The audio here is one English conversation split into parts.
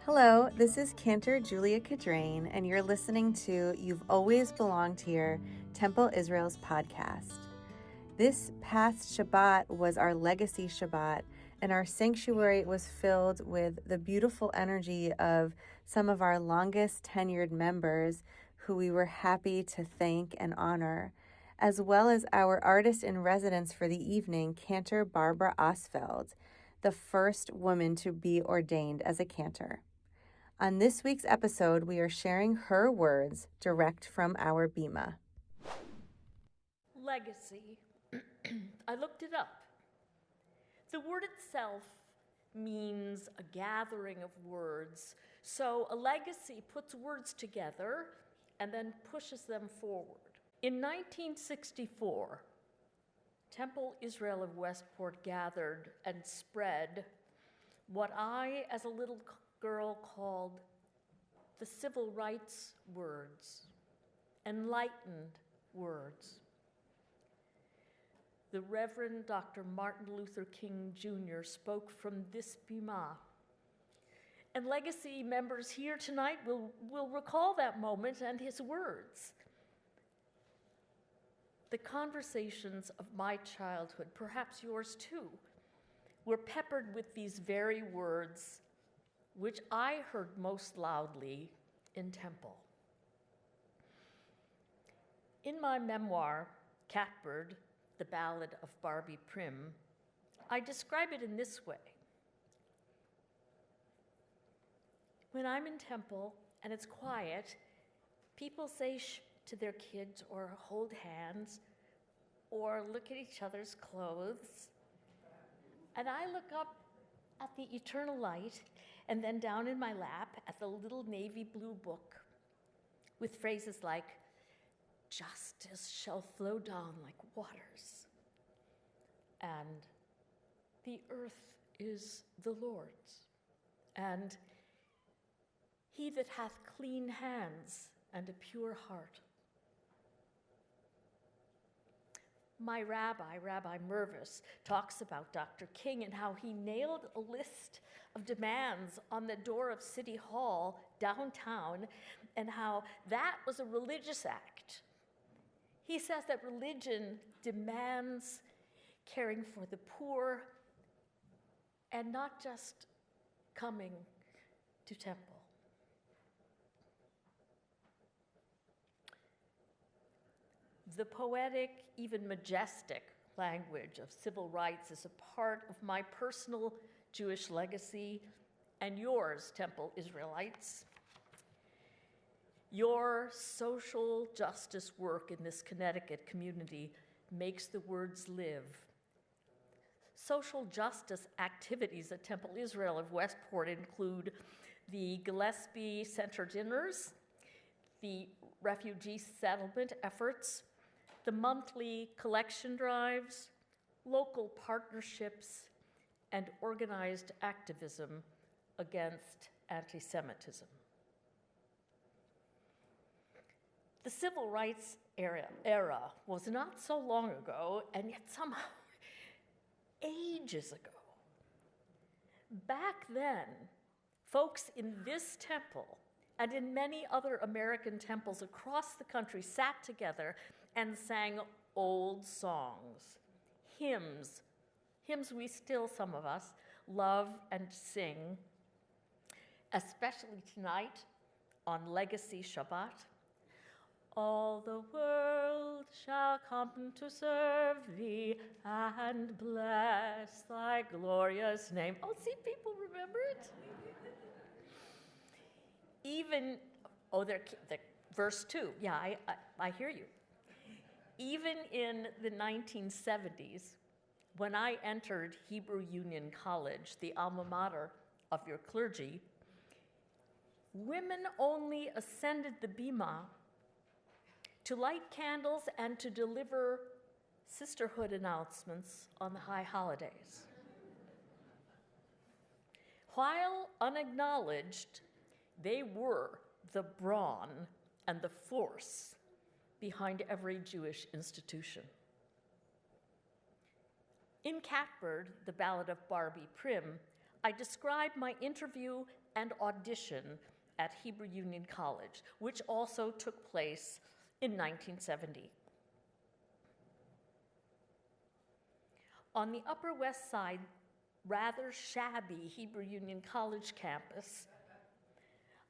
Hello, this is Cantor Julia Cadrain, and you're listening to You've Always Belonged Here, Temple Israel's podcast. This past Shabbat was our Legacy Shabbat, and our sanctuary was filled with the beautiful energy of some of our longest tenured members who we were happy to thank and honor, as well as our artist-in-residence for the evening, Cantor Barbara Ostfeld, the first woman to be ordained as a cantor. On this week's episode, we are sharing her words direct from our bima. Legacy. I looked it up. The word itself means a gathering of words. So a legacy puts words together and then pushes them forward. In 1964, Temple Israel of Westport gathered and spread what I, as a little girl, called the civil rights words, enlightened words. The Reverend Dr. Martin Luther King Jr. spoke from this bima. And Legacy members here tonight will recall that moment and his words. The conversations of my childhood, perhaps yours too, were peppered with these very words, which I heard most loudly in Temple. In my memoir, Catbird, the Ballad of Barbie Prim, I describe it in this way. When I'm in Temple and it's quiet, people say shh to their kids or hold hands or look at each other's clothes. And I look up at the eternal light and then down in my lap at the little navy blue book with phrases like, "Justice shall flow down like waters," and "The earth is the Lord's," and "He that hath clean hands and a pure heart." My rabbi, Rabbi Mervis, talks about Dr. King and how he nailed a list of demands on the door of City Hall downtown and how that was a religious act. He says that religion demands caring for the poor and not just coming to temple. The poetic, even majestic language of civil rights is a part of my personal Jewish legacy and yours, Temple Israelites. Your social justice work in this Connecticut community makes the words live. Social justice activities at Temple Israel of Westport include the Gillespie Center dinners, the refugee settlement efforts, the monthly collection drives, local partnerships, and organized activism against anti-Semitism. The civil rights era was not so long ago, and yet somehow ages ago. Back then, folks in this temple and in many other American temples across the country sat together and sang old songs, hymns we still, some of us, love and sing, especially tonight on Legacy Shabbat. All the world shall come to serve thee and bless thy glorious name. Oh, see, people remember it? Even, the verse 2, yeah, I hear you. Even in the 1970s, when I entered Hebrew Union College, the alma mater of your clergy, women only ascended the bima to light candles and to deliver sisterhood announcements on the high holidays. While unacknowledged, they were the brawn and the force behind every Jewish institution. In Catbird, the Ballad of Barbie Prim, I described my interview and audition at Hebrew Union College, which also took place in 1970. On the Upper West Side, rather shabby Hebrew Union College campus,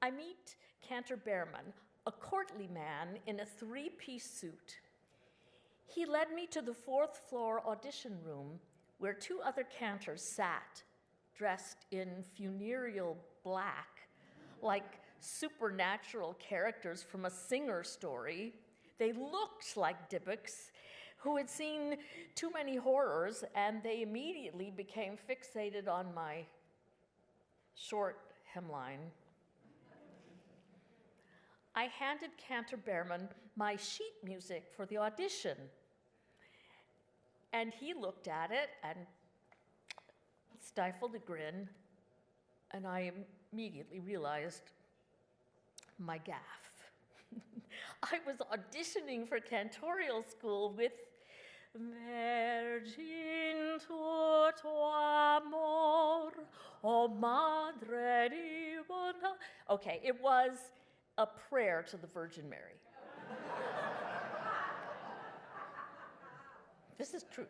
I meet Cantor Behrman, a courtly man in a three-piece suit. He led me to the fourth floor audition room where two other cantors sat, dressed in funereal black, like supernatural characters from a Singer story. They looked like Dybbuk's, who had seen too many horrors, and they immediately became fixated on my short hemline. I handed Cantor Behrman my sheet music for the audition, and he looked at it and stifled a grin, and I immediately realized my gaffe. I was auditioning for cantorial school with Virgin tuo amor, o Madre divina. Okay, it was a prayer to the Virgin Mary. This is true.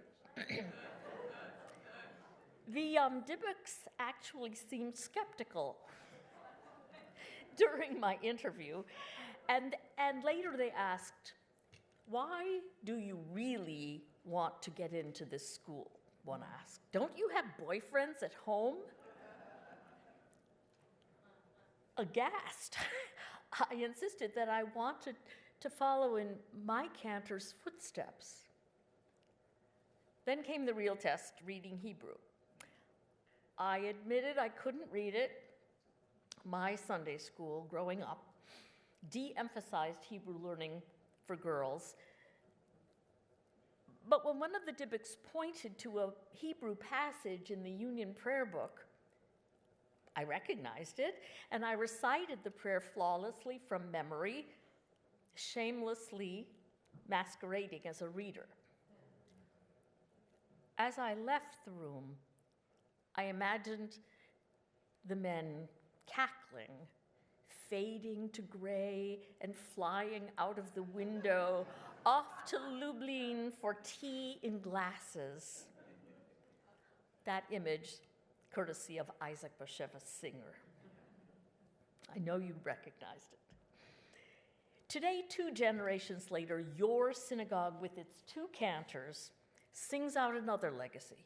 The Dybbuk's actually seemed skeptical during my interview, and later they asked, "Why do you really want to get into this school?" One asked. "Don't you have boyfriends at home?" Aghast, I insisted that I wanted to follow in my cantor's footsteps. Then came the real test, reading Hebrew. I admitted I couldn't read it. My Sunday school, growing up, de-emphasized Hebrew learning for girls. But when one of the Dybbuk's pointed to a Hebrew passage in the Union prayer book, I recognized it, and I recited the prayer flawlessly from memory, shamelessly masquerading as a reader. As I left the room, I imagined the men cackling, fading to gray, and flying out of the window, off to Lublin for tea in glasses. That image, courtesy of Isaac Bashevis Singer. I know you recognized it. Today, 2 generations later, your synagogue with its 2 cantors sings out another legacy.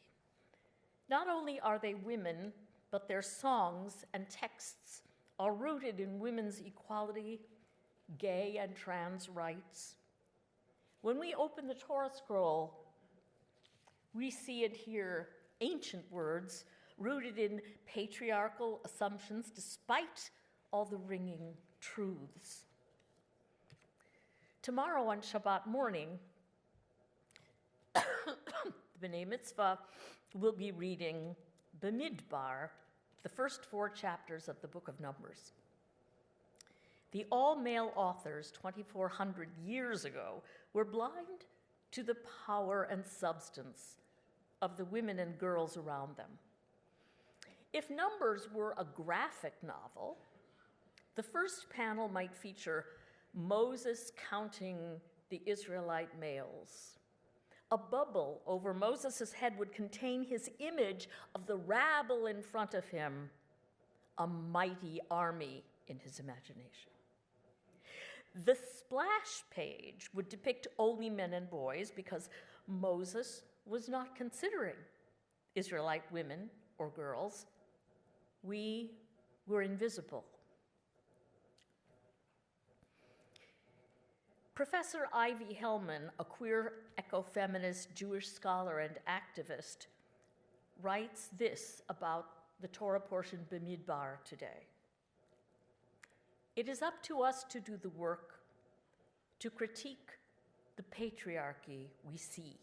Not only are they women, but their songs and texts are rooted in women's equality, gay and trans rights. When we open the Torah scroll, we see and hear ancient words rooted in patriarchal assumptions despite all the ringing truths. Tomorrow on Shabbat morning, the B'nai Mitzvah will be reading Bamidbar, the first 4 chapters of the book of Numbers. The all-male authors 2,400 years ago were blind to the power and substance of the women and girls around them. If Numbers were a graphic novel, the first panel might feature Moses counting the Israelite males. A bubble over Moses' head would contain his image of the rabble in front of him, a mighty army in his imagination. The splash page would depict only men and boys because Moses was not considering Israelite women or girls. We were invisible. Professor Ivy Hellman, a queer ecofeminist Jewish scholar and activist, writes this about the Torah portion Bamidbar today. It is up to us to do the work, to critique the patriarchy we see.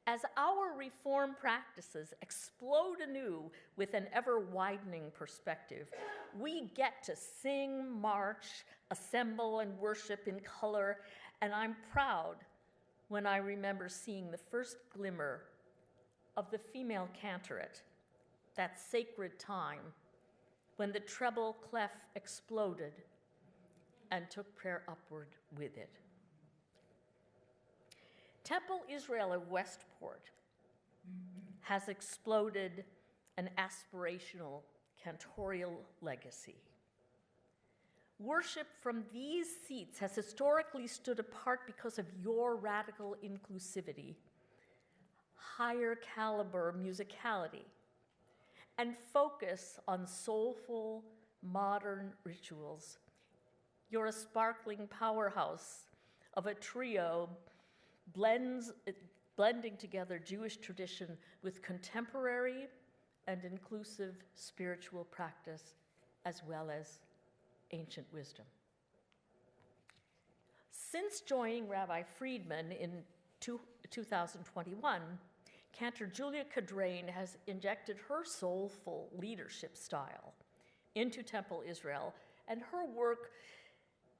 As our reform practices explode anew with an ever-widening perspective, we get to sing, march, assemble, and worship in color, and I'm proud when I remember seeing the first glimmer of the female cantorate that sacred time when the treble clef exploded and took prayer upward with it. Temple Israel of Westport has exploded an aspirational cantorial legacy. Worship from these seats has historically stood apart because of your radical inclusivity, higher caliber musicality, and focus on soulful, modern rituals. You're a sparkling powerhouse of a trio blending together Jewish tradition with contemporary and inclusive spiritual practice, as well as ancient wisdom. Since joining Rabbi Friedman in 2021, Cantor Julia Cadrain has injected her soulful leadership style into Temple Israel, and her work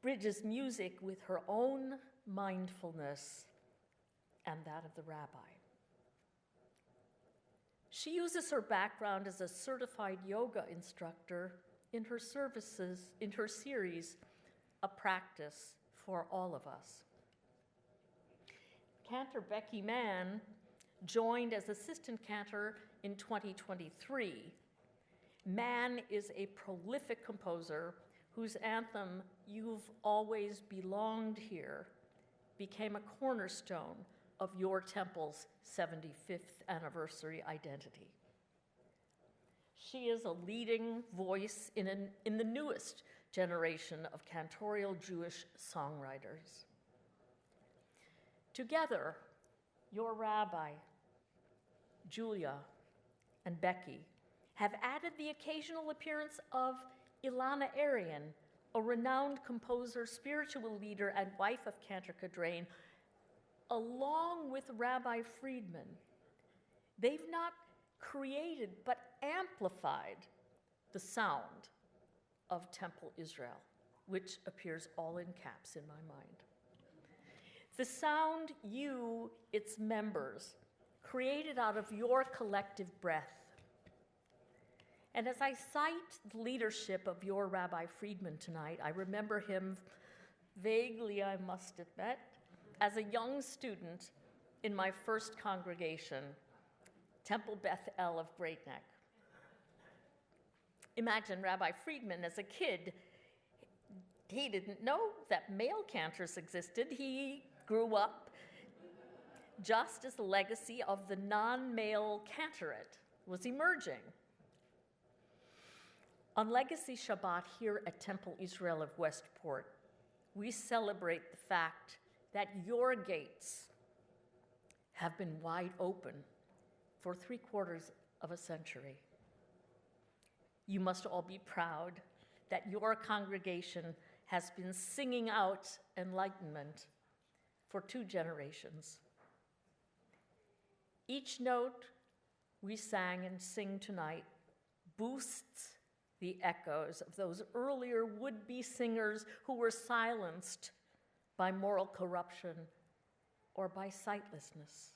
bridges music with her own mindfulness and that of the rabbi. She uses her background as a certified yoga instructor in her series, A Practice for All of Us. Cantor Becky Mann joined as assistant cantor in 2023. Mann is a prolific composer whose anthem, You've Always Belonged Here, became a cornerstone of your temple's 75th anniversary identity. She is a leading voice in the newest generation of cantorial Jewish songwriters. Together, your rabbi, Julia, and Becky have added the occasional appearance of Ilana Arian, a renowned composer, spiritual leader, and wife of Cantor Cadrain, along with Rabbi Friedman. They've not created but amplified the sound of Temple Israel, which appears all in caps in my mind. The sound you, its members, created out of your collective breath. And as I cite the leadership of your Rabbi Friedman tonight, I remember him vaguely, I must admit, as a young student in my first congregation, Temple Beth El of Great Neck. Imagine Rabbi Friedman as a kid. He didn't know that male cantors existed. He grew up just as the legacy of the non-male cantorate was emerging. On Legacy Shabbat here at Temple Israel of Westport, we celebrate the fact that your gates have been wide open for 3/4 of a century. You must all be proud that your congregation has been singing out enlightenment for 2 generations. Each note we sang and sing tonight boosts the echoes of those earlier would-be singers who were silenced by moral corruption or by sightlessness.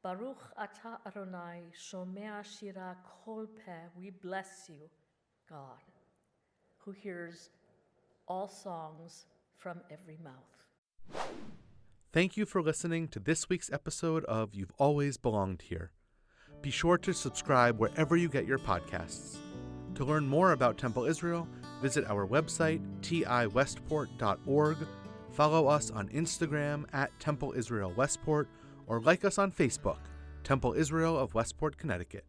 Baruch atah Adonai, shomea shira kol peh. We bless you, God, who hears all songs from every mouth. Thank you for listening to this week's episode of You've Always Belonged Here. Be sure to subscribe wherever you get your podcasts. To learn more about Temple Israel, visit our website, tiwestport.org, follow us on Instagram at Temple Israel Westport, or like us on Facebook, Temple Israel of Westport, Connecticut.